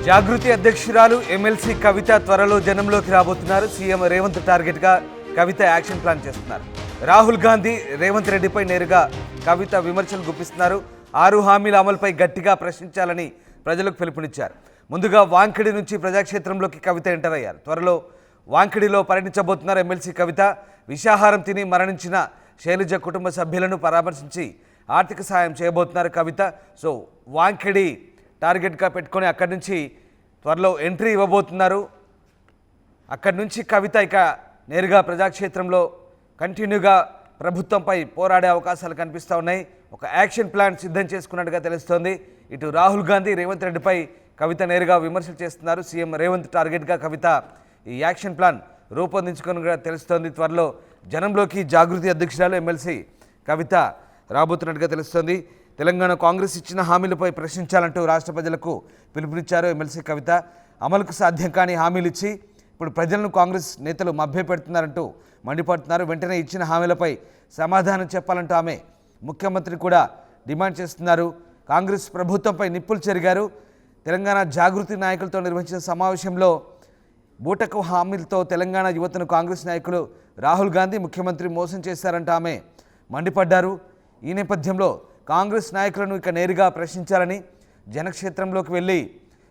జాగృతి అధ్యక్షురాలు ఎమ్మెల్సీ కవిత త్వరలో జనంలోకి రాబోతున్నారు. సీఎం రేవంత్ టార్గెట్గా కవిత యాక్షన్ ప్లాన్ చేస్తున్నారు. రాహుల్ గాంధీ రేవంత్ రెడ్డిపై నేరుగా కవిత విమర్శలు గుప్పిస్తున్నారు. 6 హామీల అమలుపై గట్టిగా ప్రశ్నించాలని ప్రజలకు పిలుపునిచ్చారు. ముందుగా వాంకిడి నుంచి ప్రజాక్షేత్రంలోకి కవిత ఎంటర్ అయ్యారు. త్వరలో వాంకిడిలో పర్యటించబోతున్నారు ఎమ్మెల్సీ కవిత. విషాహారం తిని మరణించిన శైలజ కుటుంబ సభ్యులను పరామర్శించి ఆర్థిక సాయం చేయబోతున్నారు కవిత. సో వాంకిడి టార్గెట్గా పెట్టుకొని అక్కడి నుంచి త్వరలో ఎంట్రీ ఇవ్వబోతున్నారు. అక్కడి నుంచి కవిత ఇక నేరుగా ప్రజాక్షేత్రంలో కంటిన్యూగా ప్రభుత్వంపై పోరాడే అవకాశాలు కనిపిస్తూ ఉన్నాయి. ఒక యాక్షన్ ప్లాన్ సిద్ధం చేసుకున్నట్టుగా తెలుస్తోంది. ఇటు రాహుల్ గాంధీ రేవంత్ రెడ్డిపై కవిత నేరుగా విమర్శలు చేస్తున్నారు. సీఎం రేవంత్ టార్గెట్గా కవిత ఈ యాక్షన్ ప్లాన్ రూపొందించుకున్నట్టుగా తెలుస్తోంది. త్వరలో జనంలోకి జాగృతి అధ్యక్షురాలు ఎమ్మెల్సీ కవిత రాబోతున్నట్టుగా తెలుస్తోంది. తెలంగాణ కాంగ్రెస్ ఇచ్చిన హామీలపై ప్రశ్నించాలంటూ రాష్ట్ర ప్రజలకు పిలుపునిచ్చారు ఎమ్మెల్సీ కవిత. అమలుకు సాధ్యం కాని హామీలు ఇచ్చి ఇప్పుడు ప్రజలను కాంగ్రెస్ నేతలు మభ్యపెడుతున్నారంటూ మండిపడుతున్నారు. వెంటనే ఇచ్చిన హామీలపై సమాధానం చెప్పాలంటూ ఆమె ముఖ్యమంత్రి కూడా డిమాండ్ చేస్తున్నారు. కాంగ్రెస్ ప్రభుత్వంపై నిప్పులు చెరిగారు. తెలంగాణ జాగృతి నాయకులతో నిర్వహించిన సమావేశంలో బూటకు హామీలతో తెలంగాణ యువతను కాంగ్రెస్ నాయకులు రాహుల్ గాంధీ ముఖ్యమంత్రి మోసం చేశారంటూ ఆమె మండిపడ్డారు. ఈ నేపథ్యంలో కాంగ్రెస్ నాయకులను ఇక నేరుగా ప్రశ్నించాలని జనక్షేత్రంలోకి వెళ్ళి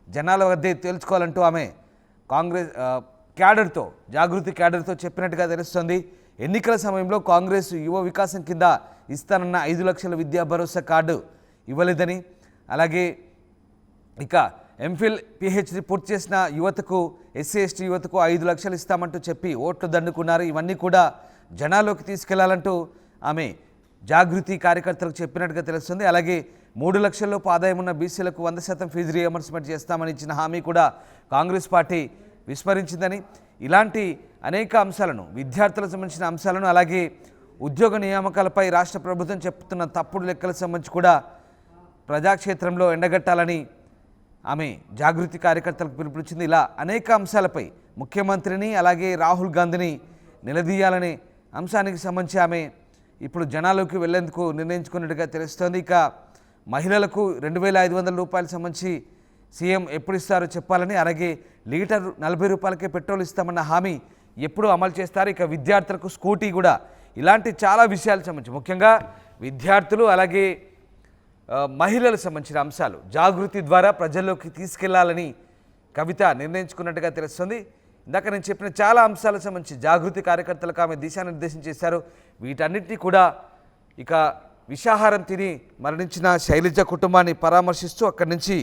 జనాల వద్దే తేల్చుకోవాలంటూ ఆమె కాంగ్రెస్ క్యాడర్తో జాగృతి క్యాడర్తో చెప్పినట్టుగా తెలుస్తోంది. ఎన్నికల సమయంలో కాంగ్రెస్ యువ వికాసం కింద ఇస్తానన్న 5 లక్షల విద్యా భరోసా కార్డు ఇవ్వలేదని, అలాగే ఇక ఎంఫిల్ పిహెచ్డి పూర్తి చేసిన యువతకు ఎస్సీ ఎస్టీ యువతకు 5 లక్షలు ఇస్తామంటూ చెప్పి ఓట్లు దండుకున్నారు. ఇవన్నీ కూడా జనాల్లోకి తీసుకెళ్లాలంటూ ఆమె జాగృతి కార్యకర్తలకు చెప్పినట్టుగా తెలుస్తుంది. అలాగే 3 లక్షల్లోపు ఆదాయం ఉన్న బీసీలకు 100% ఫీజు రియంబర్స్మెంట్ చేస్తామని ఇచ్చిన హామీ కూడా కాంగ్రెస్ పార్టీ విస్మరించిందని, ఇలాంటి అనేక అంశాలను విద్యార్థులకు సంబంధించిన అంశాలను అలాగే ఉద్యోగ నియామకాలపై రాష్ట్ర ప్రభుత్వం చెప్తున్న తప్పుడు లెక్కలకు సంబంధించి కూడా ప్రజాక్షేత్రంలో ఎండగట్టాలని ఆమె జాగృతి కార్యకర్తలకు పిలుపునిచ్చింది. ఇలా అనేక అంశాలపై ముఖ్యమంత్రిని అలాగే రాహుల్ గాంధీని నిలదీయాలనే అంశానికి సంబంధించి ఆమె ఇప్పుడు జనాల్లోకి వెళ్లేందుకు నిర్ణయించుకున్నట్టుగా తెలుస్తోంది. ఇక మహిళలకు 2,500 రూపాయలు సంబంధించి సీఎం ఎప్పుడు ఇస్తారో చెప్పాలని, అలాగే లీటర్ 40 రూపాయలకే పెట్రోల్ ఇస్తామన్న హామీ ఎప్పుడు అమలు చేస్తారు, ఇక విద్యార్థులకు స్కూటీ కూడా, ఇలాంటి చాలా విషయాలకు సంబంధించి ముఖ్యంగా విద్యార్థులు అలాగే మహిళలకు సంబంధించిన అంశాలు జాగృతి ద్వారా ప్రజల్లోకి తీసుకెళ్లాలని కవిత నిర్ణయించుకున్నట్టుగా తెలుస్తుంది. ఇందాక నేను చెప్పిన చాలా అంశాలకు సంబంధించి జాగృతి కార్యకర్తలకు ఆమె దిశానిర్దేశం చేశారు. వీటన్నిటినీ కూడా ఇక విషాహారం తిని మరణించిన శైలజ కుటుంబాన్ని పరామర్శిస్తూ అక్కడి నుంచి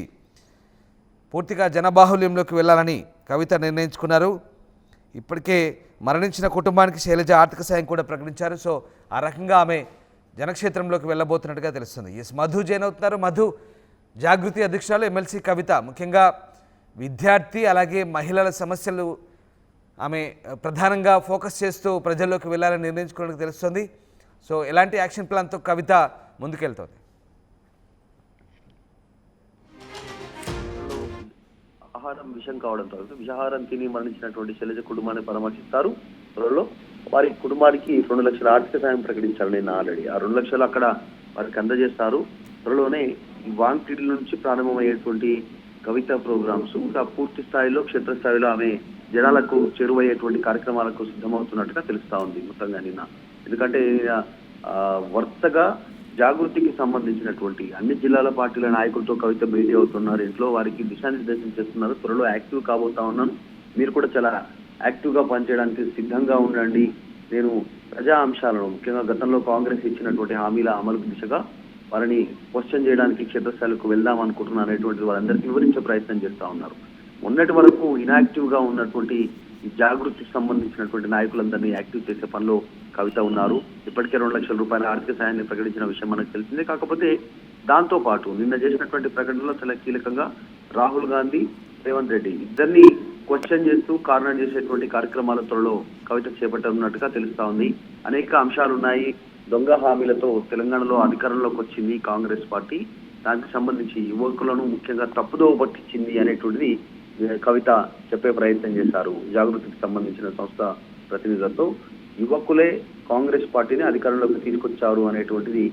పూర్తిగా జనబాహుల్యంలోకి వెళ్ళాలని కవిత నిర్ణయించుకున్నారు. ఇప్పటికే మరణించిన కుటుంబానికి శైలజ ఆర్థిక సాయం కూడా ప్రకటించారు. సో ఆ రకంగా ఆమె జనక్షేత్రంలోకి వెళ్ళబోతున్నట్టుగా తెలుస్తుంది. మధు జైన్ అవుతున్నారు. మధు, జాగృతి అధ్యక్షురాలు ఎమ్మెల్సీ కవిత ముఖ్యంగా విద్యార్థి అలాగే మహిళల సమస్యలు ఆమె ప్రధానంగా ఫోకస్ చేస్తూ ప్రజల్లోకి వెళ్ళాలని నిర్ణయించుకున్నట్టు తెలుస్తుంది. సో ఎలాంటి యాక్షన్ ప్లాన్తో కవిత ముందుకెళ్తోంది? ఆహారం విషయం కావడంతో విషాహారం తిని మరణించినటువంటి శైలజ కుటుంబాన్ని పరామర్శిస్తారు. త్వరలో వారి కుటుంబానికి 2 లక్షల ఆర్థిక సాయం ప్రకటించారు. నేను ఆల్రెడీ ఆ 2 లక్షలు అక్కడ వారికి అందజేస్తారు. త్వరలోనే వాంకిడి నుంచి ప్రారంభమయ్యేటువంటి కవిత ప్రోగ్రామ్స్ ఇంకా పూర్తి స్థాయిలో క్షేత్రస్థాయిలో ఆమె జనాలకు చేరువయ్యేటువంటి కార్యక్రమాలకు సిద్ధమవుతున్నట్టుగా తెలుస్తా ఉంది మొత్తంగా నిన్న. ఎందుకంటే వరుసగా జాగృతికి సంబంధించినటువంటి అన్ని జిల్లాల పార్టీల నాయకులతో కవిత భేటీ అవుతున్నారు. ఇంట్లో వారికి దిశానిర్దేశం చేస్తున్నారు. త్వరలో యాక్టివ్ కాబోతా ఉన్నాను, మీరు కూడా చాలా యాక్టివ్ గా పనిచేయడానికి సిద్ధంగా ఉండండి. నేను ప్రజా అంశాలను ముఖ్యంగా గతంలో కాంగ్రెస్ ఇచ్చినటువంటి హామీల అమలు దిశగా వారిని క్వశ్చన్ చేయడానికి క్షేత్రస్థాయిలకు వెళ్దాం అనుకుంటున్నాను అనేటువంటి వాళ్ళందరికీ వివరించే ప్రయత్నం చేస్తా ఉన్నారు. మొన్నటి వరకు ఇన్యాక్టివ్ గా ఉన్నటువంటి ఈ జాగృతికి సంబంధించినటువంటి నాయకులందరినీ యాక్టివ్ చేసే పనిలో కవిత ఉన్నారు. ఇప్పటికే 2 లక్షల రూపాయల ఆర్థిక సాయాన్ని ప్రకటించిన విషయం మనకు తెలిసిందే. కాకపోతే దాంతో పాటు నిన్న చేసినటువంటి ప్రకటనలో చాలా కీలకంగా రాహుల్ గాంధీ, రేవంత్ రెడ్డి ఇద్దరిని క్వశ్చన్ చేస్తూ కారణం చేసేటువంటి కార్యక్రమాల త్వరలో కవిత చేపట్టనున్నట్టుగా తెలుస్తా ఉంది. అనేక అంశాలు ఉన్నాయి. దొంగ హామీలతో తెలంగాణలో అధికారంలోకి వచ్చింది కాంగ్రెస్ పార్టీ. దానికి సంబంధించి యువకులను ముఖ్యంగా తప్పుదోవ పట్టించింది అనేటువంటిది కవిత చెప్పే ప్రయత్నం చేశారు. జాగృతికి సంబంధించిన సంస్థ ప్రతినిధులతో యువకులే కాంగ్రెస్ పార్టీని అధికారంలోకి తీసుకొచ్చారు అనేటువంటిది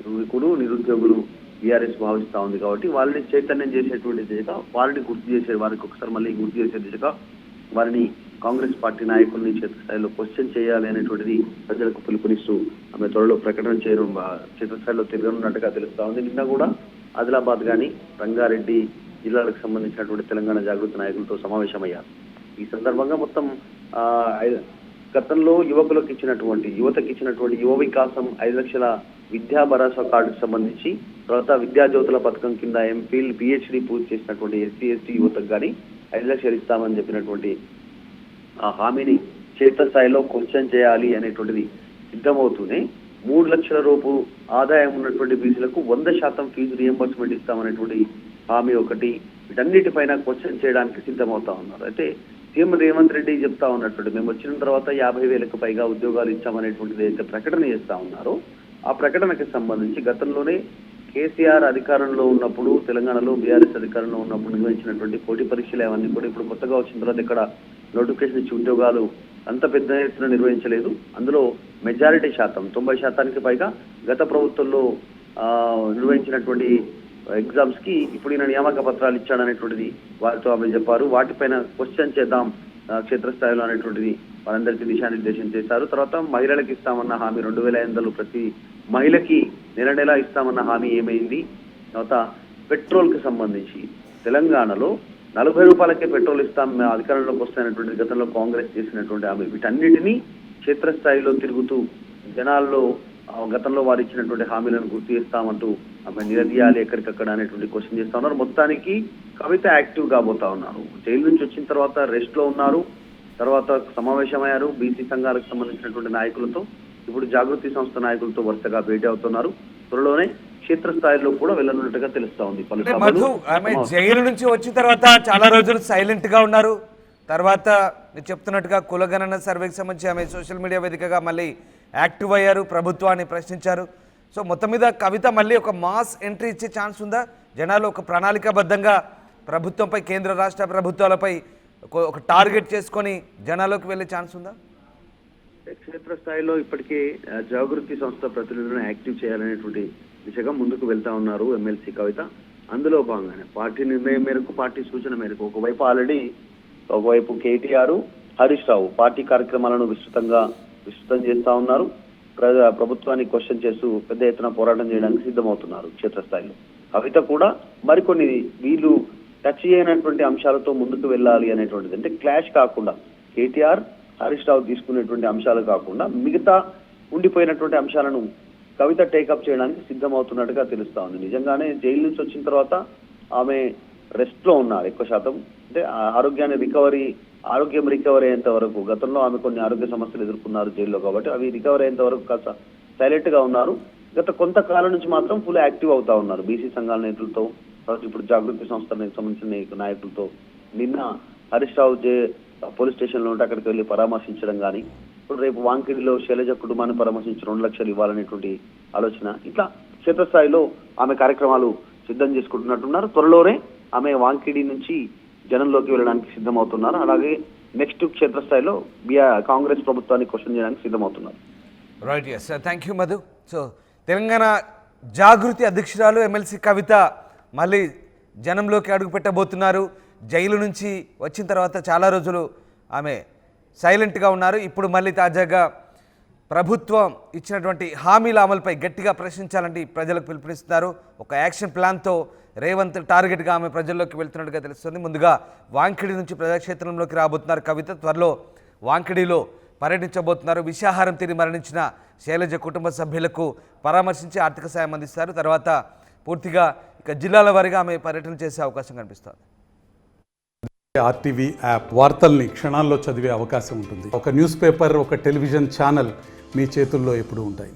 యువకులు, నిరుద్యోగులు బీఆర్ఎస్ భావిస్తా ఉంది కాబట్టి వాళ్ళని చైతన్యం చేసేటువంటి దిశగా, వారిని గుర్తు చేసే, వారికి ఒకసారి మళ్ళీ గుర్తు చేసే దిశగా వారిని కాంగ్రెస్ పార్టీ నాయకుల్ని క్షేత్రస్థాయిలో క్వశ్చన్ చేయాలి అనేటువంటిది ప్రజలకు పిలుపునిస్తూ ఆమె త్వరలో ప్రకటన చేయడం క్షేత్రస్థాయిలో తిరగనున్నట్టుగా తెలుస్తా ఉంది. నిన్న కూడా ఆదిలాబాద్ కానీ రంగారెడ్డి జిల్లాలకు సంబంధించినటువంటి తెలంగాణ జాగృతి నాయకులతో సమావేశమయ్యారు. ఈ సందర్భంగా మొత్తం గతంలో యువతకి ఇచ్చినటువంటి యువ వికాసం 5 లక్షల విద్యా భరోసా కార్డుకు సంబంధించి, తర్వాత విద్యాజ్యోతుల పథకం కింద ఎంఫిల్ పిహెచ్డి పూర్తి చేసినటువంటి ఎస్సీ ఎస్టీ యువతకు కానీ 5 లక్షలు ఇస్తామని చెప్పినటువంటి ఆ హామీని క్షేత్రస్థాయిలో క్వశ్చన్ చేయాలి అనేటువంటిది సిద్ధమవుతూనే 3 లక్షల రూపు ఆదాయం ఉన్నటువంటి బీసీలకు 100% ఫీజు రియంబర్స్మెంట్ ఇస్తామనేటువంటి హామీ ఒకటి, వీటన్నిటిపైన క్వశ్చన్ చేయడానికి సిద్ధమవుతా ఉన్నారు. అయితే సీఎం రేవంత్ రెడ్డి చెప్తా ఉన్నటువంటి మేము వచ్చిన తర్వాత 50,000కు పైగా ఉద్యోగాలు ఇచ్చామనేటువంటిది అయితే ప్రకటన చేస్తా ఉన్నారో, ఆ ప్రకటనకి సంబంధించి గతంలోనే కేసీఆర్ అధికారంలో ఉన్నప్పుడు, తెలంగాణలో బీఆర్ఎస్ అధికారంలో ఉన్నప్పుడు నిర్వహించినటువంటి పోటీ పరీక్షలు అవన్నీ కూడా ఇప్పుడు కొత్తగా వచ్చిన తర్వాత ఇక్కడ నోటిఫికేషన్ ఇచ్చి ఉద్యోగాలు అంత పెద్ద ఎత్తున నిర్వహించలేదు. అందులో మెజారిటీ శాతం 90% పైగా గత ప్రభుత్వంలో నిర్వహించినటువంటి ఎగ్జామ్స్ కి ఇప్పుడు ఈయన నియామక పత్రాలు ఇచ్చాడనేటువంటిది వారితో ఆమె చెప్పారు. వాటిపైన క్వశ్చన్ చేద్దాం క్షేత్రస్థాయిలో అనేటువంటిది వారందరికీ దిశానిర్దేశం చేశారు. తర్వాత మహిళలకు ఇస్తామన్న హామీ 2,500 ప్రతి మహిళకి నెల ఇస్తామన్న హామీ ఏమైంది? తర్వాత పెట్రోల్ కి సంబంధించి తెలంగాణలో 40 రూపాయలకే పెట్రోల్ ఇస్తాం అధికారంలోకి వస్తాయనేటువంటి గతంలో కాంగ్రెస్ చేసినటువంటి హామీ, వీటన్నిటినీ క్షేత్రస్థాయిలో తిరుగుతూ జనాల్లో గతంలో వారు ఇచ్చినటువంటి హామీలను గుర్తు చేస్తామంటూ ఆమె నిలదీయాలి ఎక్కడికక్కడ అనేటువంటి క్వశ్చన్ చేస్తా ఉన్నారు. మొత్తానికి కవిత యాక్టివ్ కాబోతా ఉన్నారు. జైలు నుంచి వచ్చిన తర్వాత రెస్ట్ లో ఉన్నారు, తర్వాత సమావేశమయ్యారు బీసీ సంఘాలకు సంబంధించినటువంటి నాయకులతో, ఇప్పుడు జాగృతి సంస్థ నాయకులతో వరుసగా భేటీ అవుతున్నారు. త్వరలోనే క్షేత్రస్థాయిలో కూడా వెళ్ళనున్నట్టుగా తెలుస్తా ఉంది. మధు, ఆమె జైలు నుంచి వచ్చిన తర్వాత చాలా రోజులు సైలెంట్ గా ఉన్నారు. తర్వాత మీరు చెప్తున్నట్టుగా కులగణన సర్వేకి సంబంధించి ఆమె సోషల్ మీడియా వేదికగా మళ్ళీ యాక్టివ్ అయ్యారు, ప్రభుత్వాన్ని ప్రశ్నించారు. సో మొత్తం మీద కవిత మళ్ళీ ఒక మాస్ ఎంట్రీ ఇచ్చే ఛాన్స్ ఉందా? జనాలు ఒక ప్రణాళికాబద్ధంగా ప్రభుత్వంపై, కేంద్ర రాష్ట్ర ప్రభుత్వాలపై ఒక టార్గెట్ చేసుకొని జనాల్లోకి వెళ్ళే ఛాన్స్ ఉందా? క్షేత్రస్థాయిలో ఇప్పటికే జాగృతి సంస్థ ప్రతినిధులను యాక్టివ్ చేయాలనేటువంటి దిశగా ముందుకు వెళ్తా ఉన్నారు ఎమ్మెల్సీ కవిత. అందులో భాగంగానే పార్టీ నిర్ణయం మేరకు, పార్టీ సూచన మేరకు ఒకవైపు కేటీఆర్, హరీష్ రావు పార్టీ కార్యక్రమాలను విస్తృతం చేస్తా ఉన్నారు. ప్రభుత్వాన్ని క్వశ్చన్ చేస్తూ పెద్ద ఎత్తున పోరాటం చేయడానికి సిద్ధమవుతున్నారు క్షేత్రస్థాయిలో. కవిత కూడా మరికొన్ని వీళ్ళు టచ్ చేయనటువంటి అంశాలతో ముందుకు వెళ్ళాలి అనేటువంటిది, అంటే క్లాష్ కాకుండా కేటీఆర్, హరీష్ రావు తీసుకునేటువంటి అంశాలు కాకుండా మిగతా ఉండిపోయినటువంటి అంశాలను కవిత టేకప్ చేయడానికి సిద్ధమవుతున్నట్టుగా తెలుస్తా ఉంది. నిజంగానే జైలు నుంచి వచ్చిన తర్వాత ఆమె రెస్ట్ లో ఉన్నారు ఎక్కువ శాతం. అంటే ఆరోగ్యం రికవరీ అయ్యేంత వరకు, గతంలో ఆమె కొన్ని ఆరోగ్య సమస్యలు ఎదుర్కొన్నారు జైల్లో, కాబట్టి అవి రికవరీ అయ్యేంత వరకు కాస్త సైలెంట్ గా ఉన్నారు. గత కొంతకాలం నుంచి మాత్రం ఫుల్ యాక్టివ్ అవుతా ఉన్నారు బీసీ సంఘాల నేతలతో, ఇప్పుడు జాగృతి సంస్థలకు సంబంధించిన నాయకులతో. నిన్న హరీష్ రావు పోలీస్ స్టేషన్ లో ఉంటే అక్కడికి వెళ్ళి పరామర్శించడం కానీ, ఇప్పుడు రేపు వాంకిడిలో శైలజ కుటుంబాన్ని పరామర్శించి 2 లక్షలు ఇవ్వాలనేటువంటి ఆలోచన, ఇట్లా క్షేత్రస్థాయిలో ఆమె కార్యక్రమాలు సిద్ధం చేసుకుంటున్నట్టున్నారు. త్వరలోనే ఆమె వాంకిడి నుంచి జనంలోకి వెళ్ళడానికి సిద్ధమవుతున్నారు. అలాగే నెక్స్ట్ క్షేత్రస్థాయిలో కాంగ్రెస్ ప్రభుత్వాన్ని క్వశ్చన్ చేయడానికి సిద్ధమవుతున్నారు. Right, yes, thank you Madhu. So Telangana Jagruthi అధ్యక్షురాలు ఎమ్మెల్సీ కవిత మళ్ళీ జనంలోకి అడుగు పెట్టబోతున్నారు. జైలు నుంచి వచ్చిన తర్వాత చాలా రోజులు ఆమె సైలెంట్గా ఉన్నారు. ఇప్పుడు మళ్ళీ తాజాగా ప్రభుత్వం ఇచ్చినటువంటి హామీల అమలుపై గట్టిగా ప్రశ్నించాలంటే ప్రజలకు పిలుపునిస్తున్నారు. ఒక యాక్షన్ ప్లాన్తో రేవంత్ టార్గెట్గా ఆమె ప్రజల్లోకి వెళ్తున్నట్టుగా తెలుస్తుంది. ముందుగా వాంకిడి నుంచి ప్రజాక్షేత్రంలోకి రాబోతున్నారు కవిత. త్వరలో వాంకిడిలో పర్యటించబోతున్నారు. విషాహారం తిని మరణించిన శైలజ కుటుంబ సభ్యులకు పరామర్శించి ఆర్థిక సాయం అందిస్తారు. తర్వాత పూర్తిగా ఇక జిల్లాల వారీగా ఆమె పర్యటన చేసే అవకాశం కనిపిస్తుంది. ఆర్టీవీ యాప్ వార్తల్ని క్షణాల్లో చదివే అవకాశం ఉంటుంది. ఒక న్యూస్ పేపర్, ఒక టెలివిజన్ ఛానల్ మీ చేతుల్లో ఎప్పుడూ ఉంటాయి.